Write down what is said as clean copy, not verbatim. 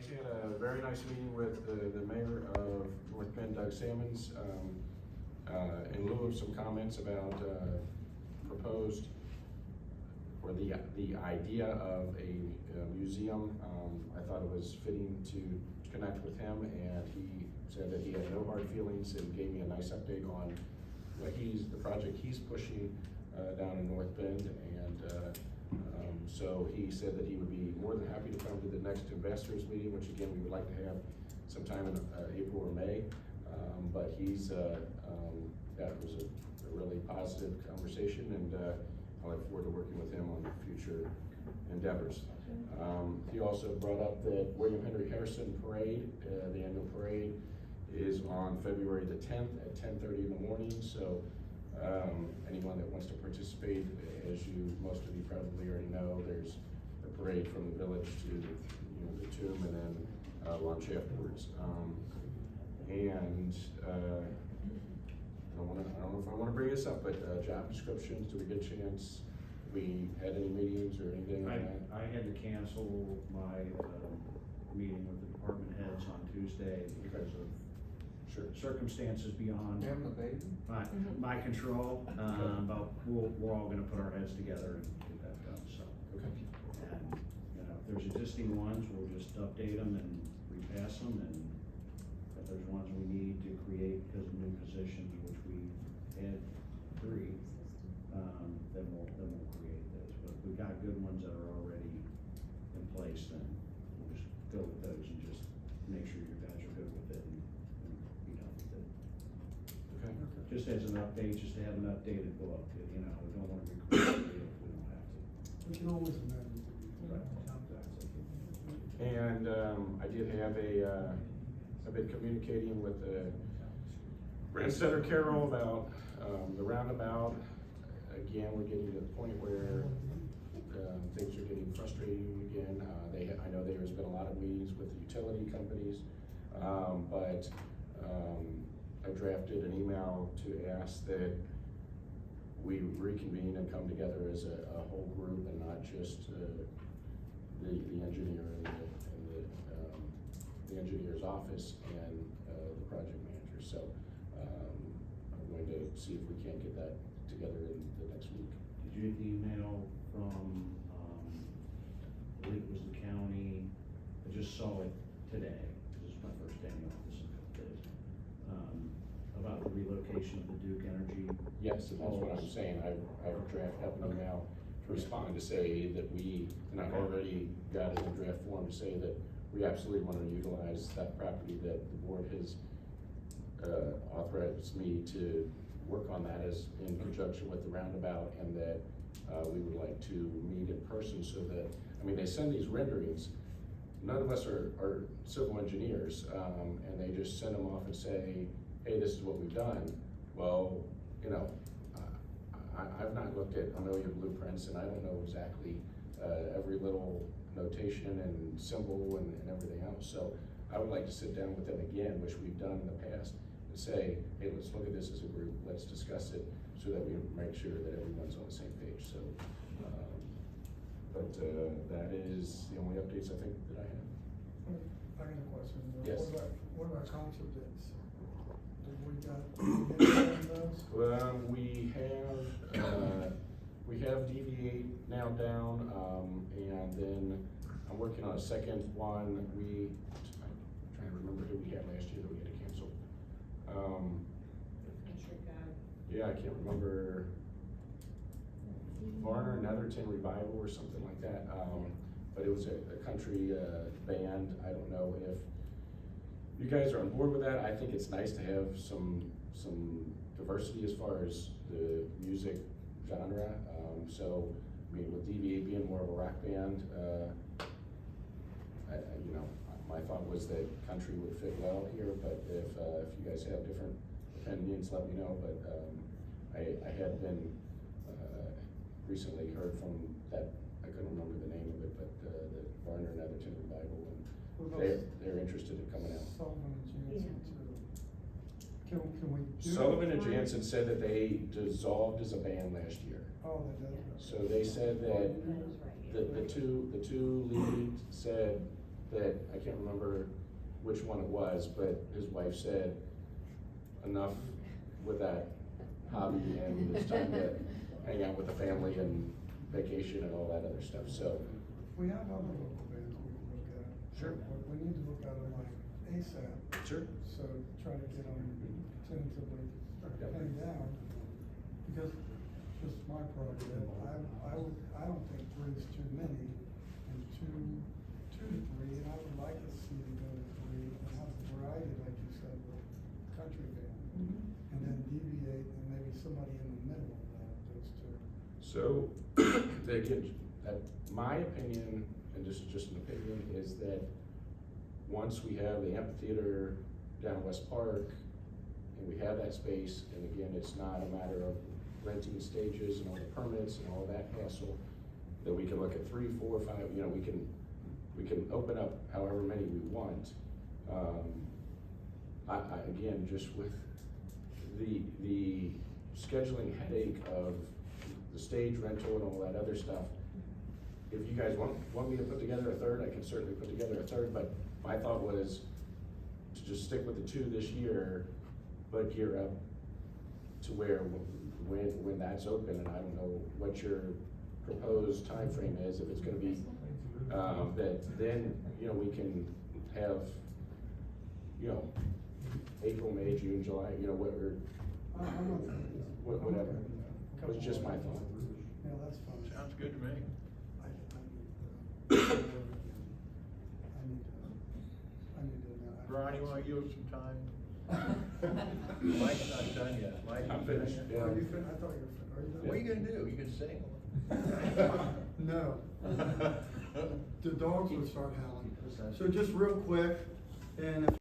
actually had a very nice meeting with the mayor of North Bend, Doug Salmons, in lieu of some comments about proposed, or the idea of a museum. I thought it was fitting to connect with him, and he said that he had no hard feelings and gave me a nice update on what the project he's pushing down in North Bend, and so he said that he would be more than happy to come to the next investors meeting, which again we would like to have sometime in April or May. But that was a really positive conversation, and I look forward to working with him on future endeavors. He also brought up that William Henry Harrison Parade, the annual parade, is on February the 10th at 10:30 in the morning. So anyone that wants to participate, as most of you probably already know, there's a parade from the village to the tomb, and then lunch afterwards. I don't know if I want to bring this up, but job descriptions, do we get a chance? We had any meetings or anything like that? I had to cancel my meeting with the department heads on Tuesday because of circumstances beyond my control. But we're all going to put our heads together and get that done. So, okay. And if there's existing ones, we'll just update them and repass them. And if there's ones we need to create because of new positions, which we had 3, then we'll create those. But if we've got good ones that are already in place, then we'll just go with those and just make sure your guys are good with it and be done with it. Okay. Just as an update, just to have an updated book. We don't want to recreate it if we don't have to. We can always amend it. And I did have I've been communicating with the Brandstetter Carroll about the roundabout. Again, we're getting to the point where things are getting frustrating again. I know there's been a lot of meetings with the utility companies, but I drafted an email to ask that we reconvene and come together as a whole group, and not just the engineer and the engineer's office and the project manager. So I'm going to see if we can't get that together in the next week. Did you email from, I believe it was the county? I just saw it today. This is my first day in the office in a couple days. About the relocation of the Duke Energy. Yes, and that's what I'm saying. I've drafted up an email to respond to say that and I've already got it in draft form to say that we absolutely want to utilize that property, that the board has authorized me to work on that as in conjunction with the roundabout, and that we would like to meet in person so that, they send these renderings. None of us are civil engineers, and they just send them off and say, hey, this is what we've done. Well, I've not looked at a million blueprints, and I don't know exactly every little notation and symbol and everything else. So I would like to sit down with them again, which we've done in the past, and say, hey, let's look at this as a group, let's discuss it so that we make sure that everyone's on the same page. So, that is the only updates I think that I have. I got a question. Yes. What about council dates? Have we got those? Well, we have DV8 now down, and then I'm working on a second one. I'm trying to remember who we had last year that we had to cancel. Yeah, I can't remember. Varner Netherton Revival or something like that. But it was a country band. I don't know if you guys are on board with that. I think it's nice to have some diversity as far as the music genre. So, with DVA being more of a rock band, my thought was that country would fit well here. But if you guys have different opinions, let me know. But I had been recently heard from that. I couldn't remember the name of it, but the Varner Netherton Revival, and they're interested in coming out. Sullivan and Jansen too. Can we do? Sullivan and Jansen said that they dissolved as a band last year. Oh, they did. So they said that the two leads said that, I can't remember which one it was, but his wife said, enough with that hobby, and it's time to hang out with the family and vacation and all that other stuff, so. We have other local bands we can look at. Sure. We need to look at them like ASAP. Sure. So try to get them tentatively pinned down, because just my prerogative, I don't think 3 is too many, and 2 to 3, and I would like to see them go to 3, and have a variety, like you said, with country band. And then deviate, and maybe somebody in the middle of that, those 2. So, again, my opinion, and just an opinion, is that once we have the amphitheater down West Park, and we have that space, and again, it's not a matter of renting stages and all the permits and all that hassle, that we can look at 3, 4, 5, you know, we can open up however many we want. Again, just with the scheduling headache of the stage rental and all that other stuff, if you guys want me to put together a third, I can certainly put together a third, but my thought was to just stick with the 2 this year, but gear up to where when that's open, and I don't know what your proposed time frame is, if it's gonna be, that then, you know, we can have, you know, April, May, June, July, you know, whatever. It was just my thought. Yeah, that's fine. Sounds good to me. I need to. Brian, you wanna give us some time? Mike's not done yet. Mike, I'm you finished, yeah. Are you I thought you were, are you done? What are you gonna do? You can sing. No. The dogs will start howling. So just real quick, and if